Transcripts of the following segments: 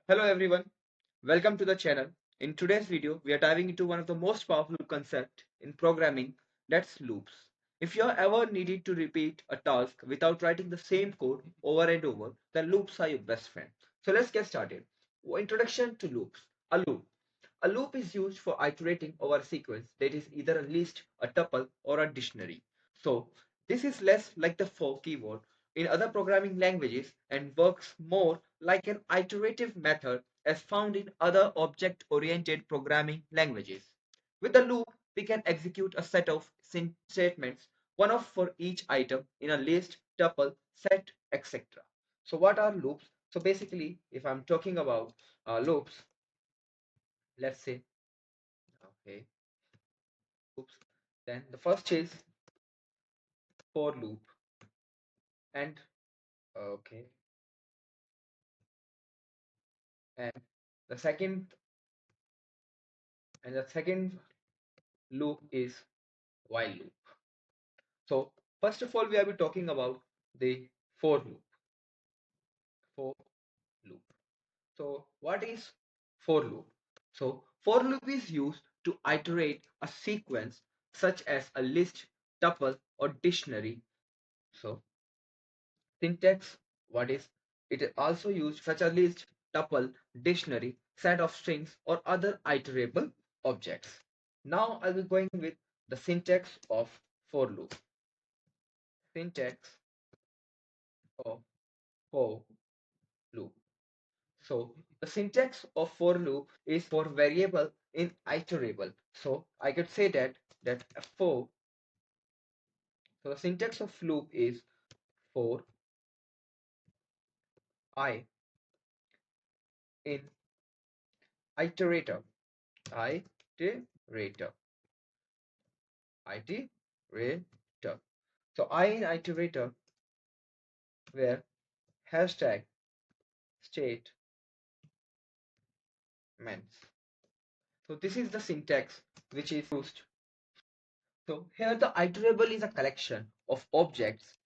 Hello everyone, welcome to the channel. In today's video, we are diving into one of the most powerful concepts in programming, that's loops. If you have ever needed to repeat a task without writing the same code over and over, then loops are your best friend. So let's get started. Introduction to loops. A loop. A loop is used for iterating over a sequence that is either a list, a tuple, or a dictionary. So this is less like the for keyword in other programming languages and works more like an iterative method as found in other object-oriented programming languages. With a loop, we can execute a set of statements, one of for each item in a list, tuple, set, etc. So what are loops? So basically, if I'm talking about loops, let's say, okay, loops, then the first is for loop, and okay, and the second and the second loop is while loop. So first of all, we will be talking about the for loop. For loop. So what is for loop? So for loop is used to iterate a sequence such as a list, tuple, or dictionary. So syntax, what is it is also used such a list, tuple, dictionary, set of strings, or other iterable objects. Now I'll be going with the syntax of for loop. Syntax of for loop. So the syntax of for loop is for variable in iterable. So I could say that for, so the syntax of loop is for I in iterator, iterator, iterator. So I in iterator where hashtag statements. So this is the syntax which is used. So here the iterable is a collection of objects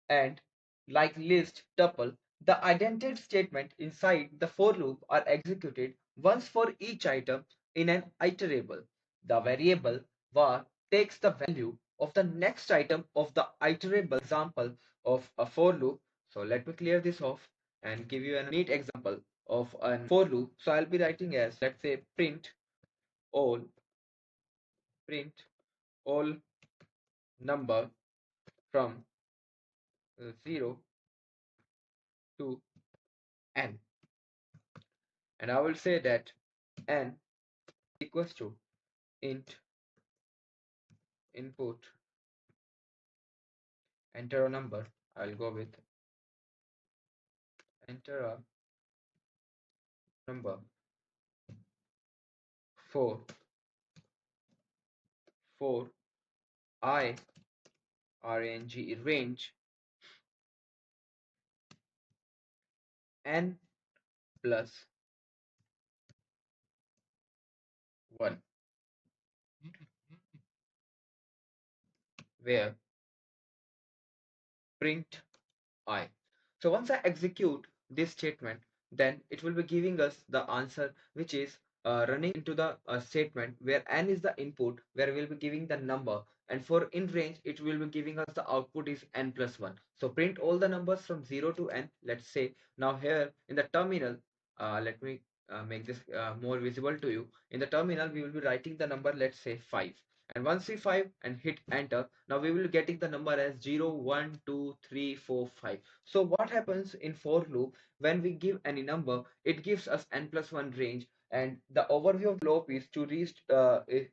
and like list, tuple, the identity statement inside the for loop are executed once for each item in an iterable. The variable var takes the value of the next item of the iterable example of a for loop. So let me clear this off and give you a neat example of a for loop. So I'll be writing as, let's say, all print all number from 0 to n, and I will say that n equals to int input enter a number. I'll go with enter a number for I range n plus 1, where print I. So once I execute this statement, then it will be giving us the answer, which is running into the statement where n is the input, where we'll be giving the number, and for in range, it will be giving us the output is n plus 1. So print all the numbers from 0 to n. Let's say now here in the terminal, let me make this more visible to you. In the terminal, we will be writing the number, let's say 5. And once we 5 and hit enter, now we will getting the number as 0, 1, 2, 3, 4, 5. So what happens in for loop, when we give any number, it gives us n plus 1 range, and the overview of loop is to reach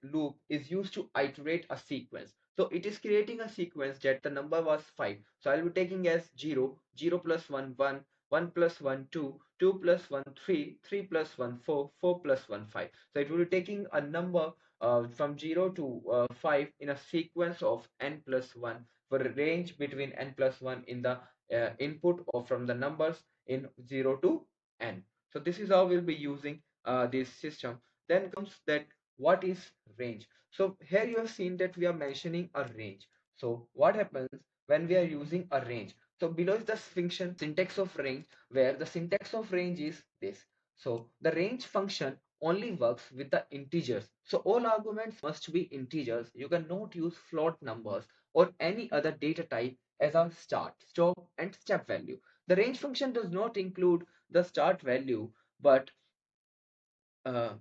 loop is used to iterate a sequence. So it is creating a sequence that the number was 5. So I'll be taking as 0, 0 plus 1, 1, 1 plus 1, 2, 2 plus 1, 3, 3 plus 1, 4, 4 plus 1, 5. So it will be taking a number from 0 to 5 in a sequence of n plus 1 for a range between n plus 1 in the input or from the numbers in 0 to n. So this is how we'll be using this system. Then comes that what is range. So here you have seen that we are mentioning a range. So what happens when we are using a range? So below is the function syntax of range, where the syntax of range is this. So the range function only works with the integers. So all arguments must be integers. You cannot use float numbers or any other data type as a start, stop, and step value. The range function does not include the start value, but uh,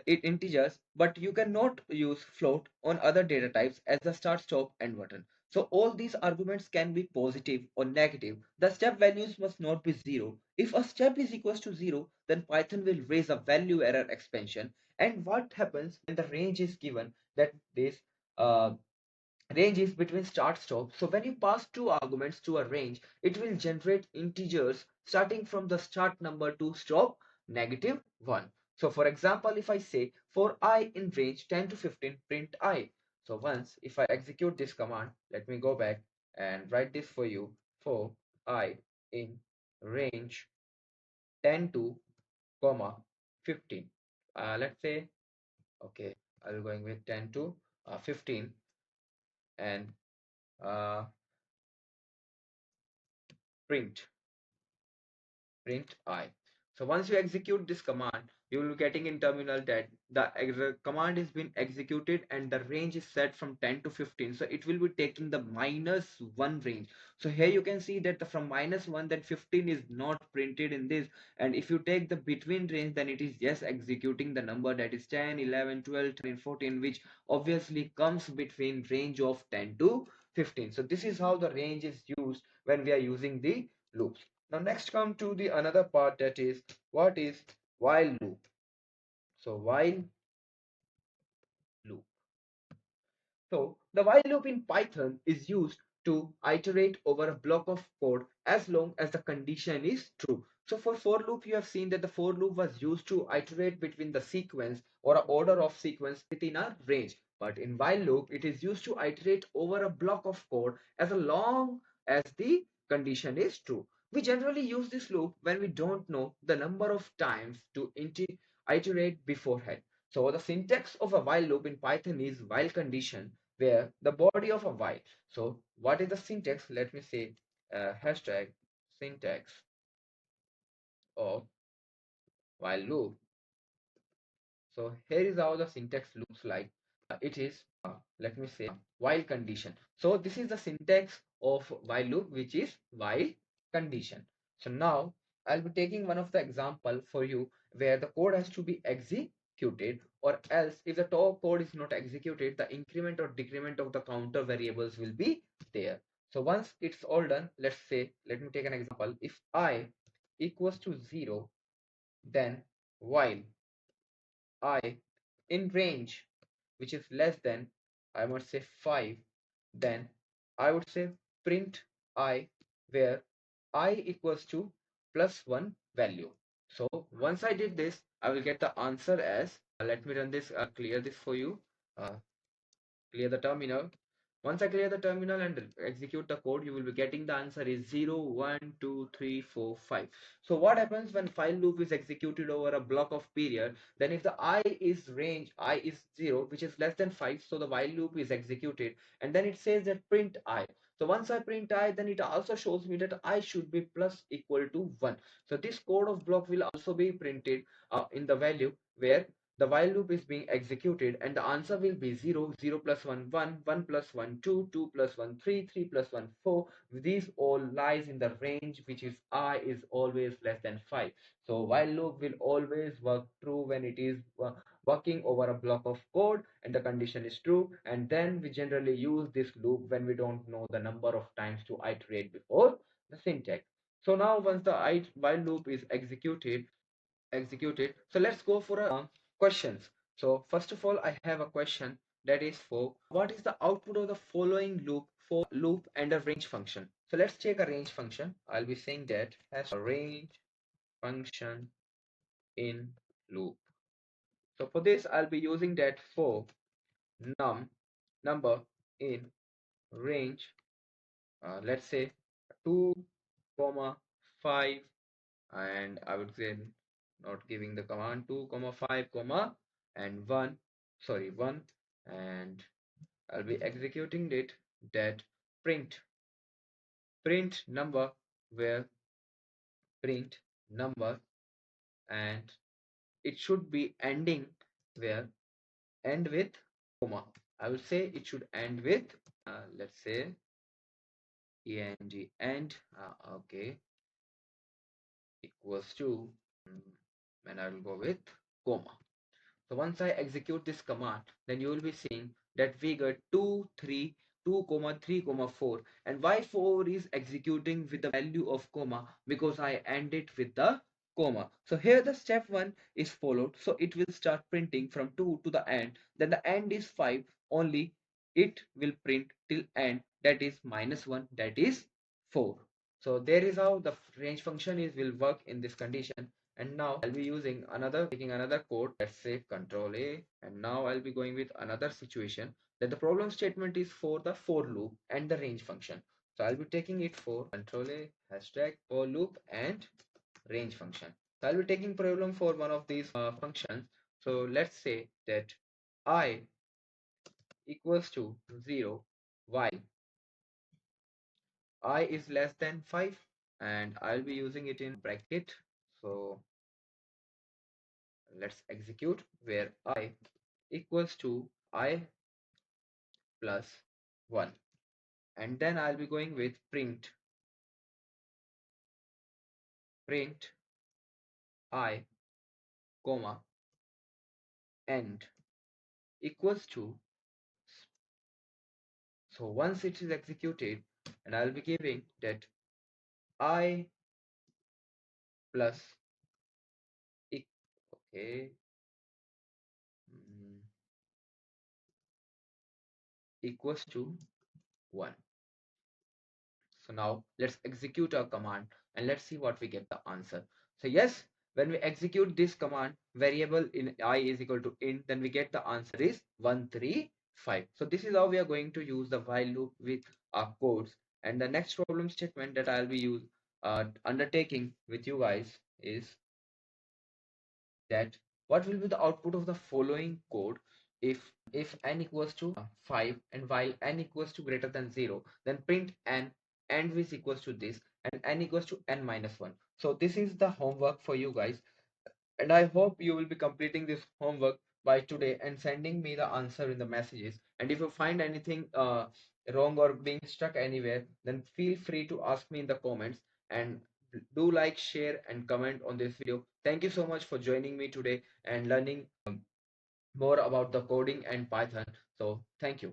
it integers, but you cannot use float on other data types as the start, stop, and button. So all these arguments can be positive or negative. The step values must not be zero. If a step is equals to zero, then Python will raise a value error expansion. And what happens when the range is given, that this uh, range is between start stop. So when you pass two arguments to a range, it will generate integers starting from the start number to stop -1. So for example, if I say for I in range 10 to 15, print I. So once if I execute this command, let me go back and write this for you. For I in range 10 to comma 15. Let's say, okay, I'll going with 10 to 15, and uh, print I. So once you execute this command, you will be getting in terminal that the command is being executed and the range is set from 10 to 15. So it will be taking the -1 range. So here you can see that from -1, then 15 is not printed in this. And if you take the between range, then it is just executing the number that is 10, 11, 12, 13, 14, which obviously comes between range of 10 to 15. So this is how the range is used when we are using the loops. Now next come to the another part, that is what is while loop. So while loop. So the while loop in Python is used to iterate over a block of code as long as the condition is true. So for loop, you have seen that the for loop was used to iterate between the sequence or a order of sequence within a range. But in while loop, it is used to iterate over a block of code as long as the condition is true. We generally use this loop when we don't know the number of times to iterate beforehand. So the syntax of a while loop in Python is while condition, where the body of a while. So what is the syntax? Let me say hashtag syntax of while loop. So here is how the syntax looks like. It is, let me say, while condition. So this is the syntax of while loop, which is while condition. So now I'll be taking one of the example for you where the code has to be executed, or else if the top code is not executed, the increment or decrement of the counter variables will be there. So once it's all done, let's say, let me take an example. If I equals to 0, then while I in range which is less than, I must say 5, then I would say print I, where I equals to +1 value. So once I did this, I will get the answer as, let me run this, clear this for you, uh, clear the terminal. Once I clear the terminal and execute the code, you will be getting the answer is 0, 1, 2, 3, 4, 5. So what happens when while loop is executed over a block of period? Then if the I is range, I is 0, which is less than 5, so the while loop is executed. And then it says that print I. So once I print I, then it also shows me that I should be plus equal to 1. So this code of block will also be printed in the value where the while loop is being executed, and the answer will be 0, 0 plus 1, 1, 1 plus 1, 2, 2 plus 1, 3, 3 plus 1, 4. These all lies in the range which is I is always less than 5. So while loop will always work true when it is working over a block of code and the condition is true. And then we generally use this loop when we don't know the number of times to iterate before the syntax. So now once the while loop is executed. So let's go for questions. So first of all, I have a question that is for what is the output of the following loop for loop and a range function. So let's take a range function. I'll be saying that as a range function in loop. So for this, I'll be using that for number in range, let's say 2 comma 5, and I would say not giving the command 2 comma 5 comma and 1, sorry 1, and I'll be executing it, that print number, where print number and it should be ending where end with comma. I will say it should end with let's say end okay equals to mm, and I will go with comma. So once I execute this command, then you will be seeing that we get 2, 3, 2, comma 3, comma 4. And why 4 is executing with the value of comma? Because I end it with the comma. So here the step 1 is followed. So it will start printing from 2 to the end. Then the end is 5. Only it will print till end, that is -1, that is 4. So there is how the range function is will work in this condition. And now I'll be using taking another code, let's say control A, and now I'll be going with another situation that the problem statement is for the for loop and the range function. So I'll be taking it for control A, hashtag for loop and range function. So I'll be taking problem for one of these functions. So let's say that I equals to 0 while I is less than 5, and I'll be using it in bracket. So let's execute where I equals to I plus 1, and then I'll be going with print I comma end equals to. So once it is executed, and I'll be giving that I plus okay mm, equals to 1. So now let's execute our command and let's see what we get the answer. So yes, when we execute this command, variable in I is equal to int, then we get the answer is 135. So this is how we are going to use the while loop with our codes. And the next problem statement that I'll be undertaking with you guys is that what will be the output of the following code if n equals to 5 and while n equals to greater than 0, then print n and which equals to this and n equals to n minus 1. So this is the homework for you guys, and I hope you will be completing this homework by today and sending me the answer in the messages. And if you find anything wrong or being stuck anywhere, then feel free to ask me in the comments, and do like, share, and comment on this video. Thank you so much for joining me today and learning more about the coding and Python. So thank you.